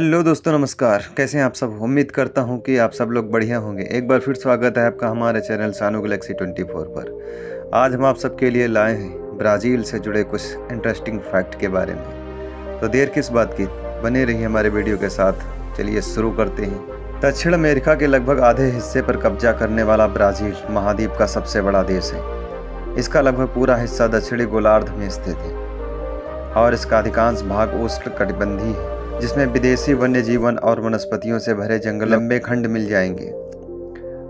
Hello दोस्तों, नमस्कार। कैसे हैं आप सब? उम्मीद करता हूं कि आप सब लोग बढ़िया होंगे। एक बार फिर स्वागत है आपका हमारे चैनल सानू गैलेक्सी 24 पर। आज हम आप सबके लिए लाए हैं ब्राज़ील से जुड़े कुछ इंटरेस्टिंग फैक्ट के बारे में। तो देर किस बात की, बने रहिए हमारे वीडियो के साथ। चलिए शुरू करते हैं। दक्षिण अमेरिका के लगभग आधे हिस्से पर कब्जा करने वाला ब्राज़ील महाद्वीप का सबसे बड़ा देश है। इसका लगभग पूरा हिस्सा दक्षिणी गोलार्ध में स्थित है और इसका अधिकांश भाग उष्णकटिबंधीय है, जिसमें विदेशी वन्य जीवन और वनस्पतियों से भरे जंगल लंबे खंड मिल जाएंगे।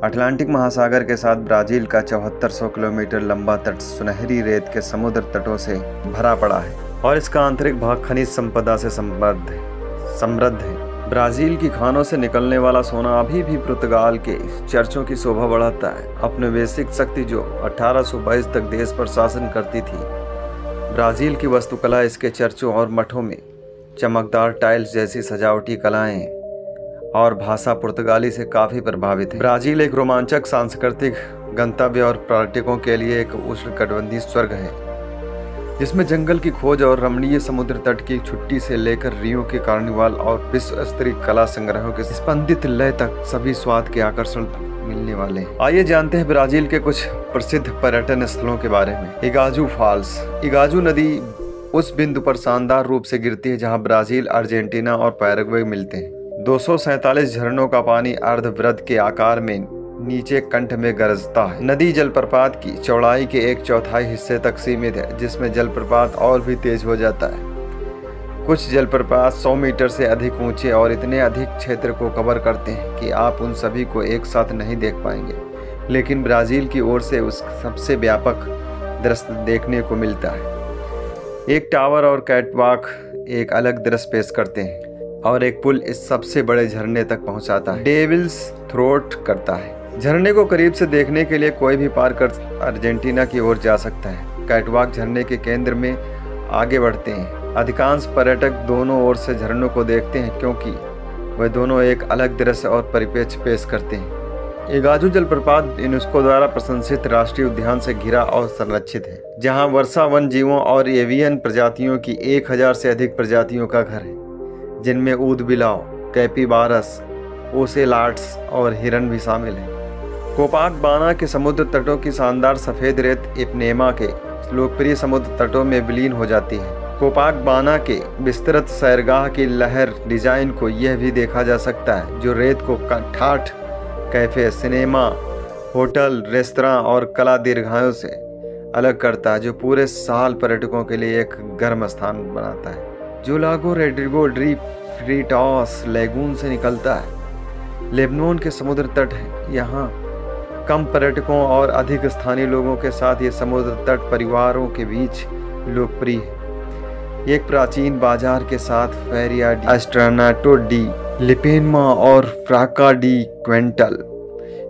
अटलांटिक महासागर के साथ ब्राज़ील का 7400 किलोमीटर लंबा तट सुनहरी रेत के समुद्र तटों से भरा पड़ा है और इसका आंतरिक भाग खनिज संपदा से समृद्ध है। ब्राज़ील की खानों से निकलने वाला सोना अभी भी पुर्तगाल के चर्चों की शोभा बढ़ाता है। अपने वैश्विक शक्ति जो 1822 तक देश पर शासन करती थी, ब्राज़ील की वास्तुकला इसके चर्चों और मठों में चमकदार टाइल्स जैसी सजावटी कलाएं और भाषा पुर्तगाली से काफ़ी प्रभावित है। ब्राज़ील एक रोमांचक सांस्कृतिक गंतव्य और पर्यटकों के लिए एक उष्णकटिबंधीय स्वर्ग है, जिसमें जंगल की खोज और रमणीय समुद्र तट की छुट्टी से लेकर रियो के कार्निवाल और विश्व स्तरीय कला संग्रहों के स्पंदित लय तक सभी स्वाद के आकर्षण मिलने वाले हैं। आइए जानते हैं ब्राज़ील के कुछ प्रसिद्ध पर्यटन स्थलों के बारे में। इगाजू फॉल्स। इगाजू नदी उस बिंदु पर शानदार रूप से गिरती है जहां ब्राज़ील, अर्जेंटीना और पैराग्वे मिलते हैं। 247 झरनों का पानी अर्धवृत्त के आकार में नीचे कंठ में गरजता है। नदी जलप्रपात की चौड़ाई के 1/4 हिस्से तक सीमित है, जिसमें जलप्रपात और भी तेज हो जाता है। कुछ जलप्रपात 100 मीटर से अधिक ऊंचे और इतने अधिक क्षेत्र को कवर करते हैं कि आप उन सभी को एक साथ नहीं देख पाएंगे, लेकिन ब्राज़ील की ओर से उस सबसे व्यापक दृश्य देखने को मिलता है। एक टावर और कैटवॉक एक अलग दृश्य पेश करते हैं और एक पुल इस सबसे बड़े झरने तक पहुंचाता है। डेविल्स थ्रोट करता है। झरने को करीब से देखने के लिए कोई भी पार कर अर्जेंटीना की ओर जा सकता है। कैटवॉक झरने के केंद्र में आगे बढ़ते हैं। अधिकांश पर्यटक दोनों ओर से झरनों को देखते हैं क्योंकि वे दोनों एक अलग दृश्य और परिप्रेक्ष्य पेश करते हैं। इगाजू जलप्रपात यूनेस्को द्वारा प्रशंसित राष्ट्रीय उद्यान से घिरा और संरक्षित है, जहां वर्षा वन जीवों और एवियन प्रजातियों की 1000 से अधिक प्रजातियों का घर है, जिनमें ऊद बिलाव, कैपिबारस, ओसेलाट्स और हिरन भी शामिल हैं। कोपाकबाना के समुद्र तटों की शानदार सफ़ेद रेत इपनेमा के लोकप्रिय समुद्र तटों में विलीन हो जाती है। कोपाकबाना के विस्तृत सैरगाह की लहर डिजाइन को यह भी देखा जा सकता है, जो रेत को ठाठ कैफे, सिनेमा, होटल, रेस्तरां और कला दीर्घायों से अलग करता है, जो पूरे साल पर्यटकों के लिए एक गर्म स्थान बनाता है। जो लागो रोड्रिगो डी फ्रीटॉस लेगून से निकलता है, लेबनान के समुद्र तट है। यहाँ कम पर्यटकों और अधिक स्थानीय लोगों के साथ ये समुद्र तट परिवारों के बीच लोकप्रिय है। एक प्राचीन बाजार के साथ फेरिया डी एस्ट्रानाटो डी लिपेनमा और फ्राका डी क्वेंटल।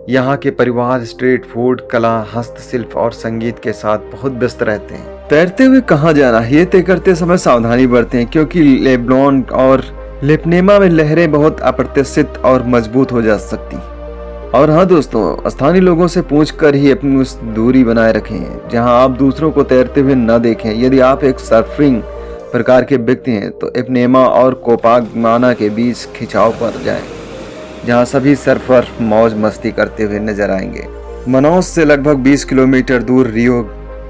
यहाँ के परिवार स्ट्रीट फूड, कला, हस्तशिल्प और संगीत के साथ बहुत व्यस्त रहते हैं। तैरते हुए कहाँ जाना है, ये तय करते समय सावधानी बरतें, क्योंकि लेबनान और लिपनेमा में लहरें बहुत अप्रत्याशित और मजबूत हो जा सकती। और हाँ दोस्तों, स्थानीय लोगों से पूछकर ही अपनी उस दूरी बनाए रखें जहाँ आप दूसरों को तैरते हुए न देखें। यदि आप एक सर्फिंग प्रकार के व्यक्ति हैं तो इपनेमा और कोपाकबाना के बीच खिंचाव पर जाएं, जहां सभी सर्फर मौज मस्ती करते हुए नजर आएंगे। मनाउस से लगभग 20 किलोमीटर दूर रियो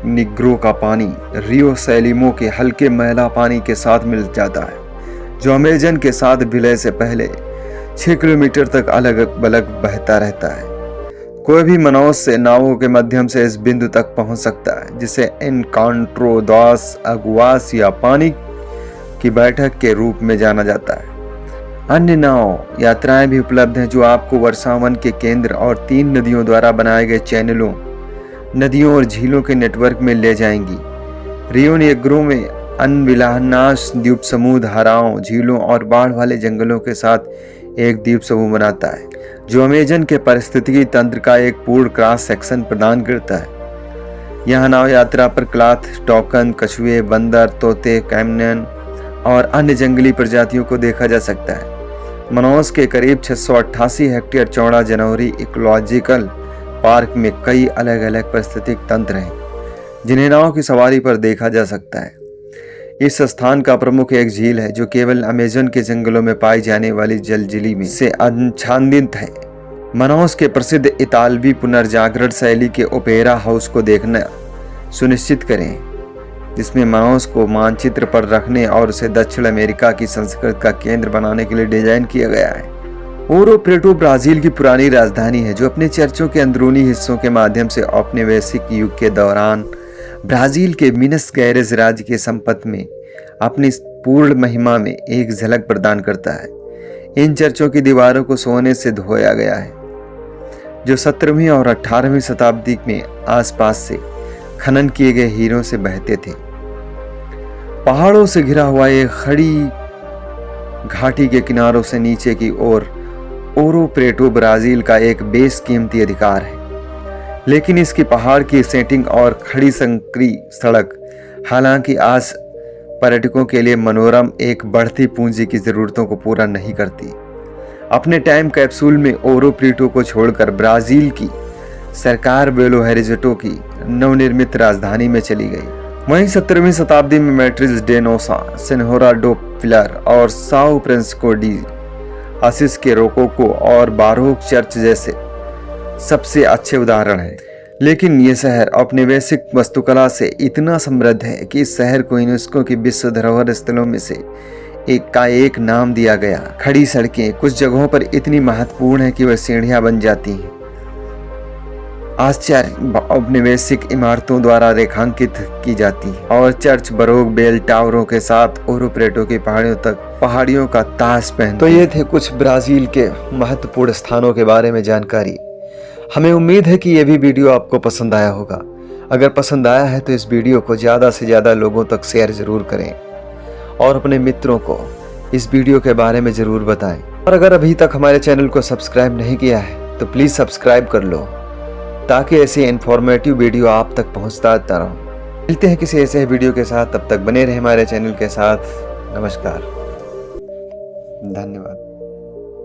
निग्रो का पानी रियो सैलिमो के हल्के मैला पानी के साथ मिल जाता है, जो अमेजन के साथ विलय से पहले 6 किलोमीटर तक अलग अलग बहता रहता है। कोई भी मनाउस से नावों के माध्यम से इस बिंदु तक पहुंच सकता है, जिसे एनकांट्रो दास अगुआस या पानी की बैठक के रूप में जाना जाता है। अन्य नाव यात्राएं भी उपलब्ध हैं, जो आपको वर्षावन के केंद्र और 3 नदियों द्वारा बनाए गए चैनलों, नदियों और झीलों के नेटवर्क में ले जाएंगी। रियो नेग्रो में अनविलानास द्वीप समूह धाराओं, झीलों और बाढ़ वाले जंगलों के साथ एक द्वीप समूह बनाता है, जो अमेजन के पारिस्थितिकी तंत्र का एक पूर्ण क्रॉस सेक्शन प्रदान करता है। यह नाव यात्रा पर क्लॉथ, टोकन, कछुए, बंदर, तोते, कैमन और अन्य जंगली प्रजातियों को देखा जा सकता है। मनाउस के करीब 688 हेक्टेयर चौड़ा जनवरी इकोलॉजिकल पार्क में कई अलग अलग पारिस्थितिक तंत्र हैं, जिन्हें नाव की सवारी पर देखा जा सकता है। इस स्थान का प्रमुख एक झील है जो केवल अमेज़न के जंगलों में पाई जाने वाली जलझिली में से आच्छादित है। मनाउस के प्रसिद्ध इतालवी पुनर्जागरण शैली के ओपेरा हाउस को देखना सुनिश्चित करें, जिसमें मनाउस को मानचित्र पर रखने और उसे दक्षिण अमेरिका की संस्कृति का केंद्र बनाने के लिए डिजाइन किया गया है। ओरो प्रेटो ब्राजील की पुरानी राजधानी है जो अपने चर्चों के अंदरूनी हिस्सों के माध्यम से औपनिवेशिक युग के दौरान ब्राजील के मिनस गैरेज राज्य के संपत्ति में अपनी पूर्ण महिमा में एक झलक प्रदान करता है। इन चर्चों की दीवारों को सोने से धोया गया है जो 17वीं और 18वीं शताब्दी में आसपास से खनन किए गए हीरों से बहते थे। पहाड़ों से घिरा हुआ एक खड़ी घाटी के किनारों से नीचे की ओर ओरो प्रेटो ब्राजील का एक बेशकीमती अधिकार है, लेकिन इसकी पहाड़ की सेटिंग और खड़ी संकरी सड़क हालांकि आज पर्यटकों के लिए मनोरम एक बढ़ती पूंजी की जरूरतों को पूरा नहीं करती। अपने टाइम कैप्सूल में ओरो प्रेटो को छोड़कर ब्राजील की सरकार बेलो हेरिजेटो की नवनिर्मित राजधानी में चली गई। वहीं 17वीं शताब्दी में मैट्रिज डेनोसा, सेनहोरा डो पिलर और साओ फ्रांसिस्को डी असिस के रोकोको और बारोक चर्च जैसे सबसे अच्छे उदाहरण हैं। लेकिन ये शहर औपनिवेशिक वास्तुकला से इतना समृद्ध है कि इस शहर को यूनेस्को की विश्व धरोहर स्थलों में से एक नाम दिया गया। खड़ी सड़कें कुछ जगहों पर इतनी महत्वपूर्ण है कि वह सीढ़ियां बन जाती हैं। आश्चर्य औपनिवेशिक इमारतों द्वारा रेखांकित की जाती है और चर्च बरोक बेल टावरों के साथ ओरो प्रेटो की पहाड़ियों का ताज पहन। तो ये थे कुछ ब्राजील के महत्वपूर्ण स्थानों के बारे में जानकारी। हमें उम्मीद है कि ये भी वीडियो आपको पसंद आया होगा। अगर पसंद आया है तो इस वीडियो को ज़्यादा से ज़्यादा लोगों तक शेयर ज़रूर करें और अपने मित्रों को इस वीडियो के बारे में ज़रूर बताएं। और अगर अभी तक हमारे चैनल को सब्सक्राइब नहीं किया है तो प्लीज़ सब्सक्राइब कर लो ताकि ऐसे इन्फॉर्मेटिव वीडियो आप तक पहुंचता रहो। मिलते हैं किसी ऐसे वीडियो के साथ, तब तक बने रहे हमारे चैनल के साथ। नमस्कार, धन्यवाद।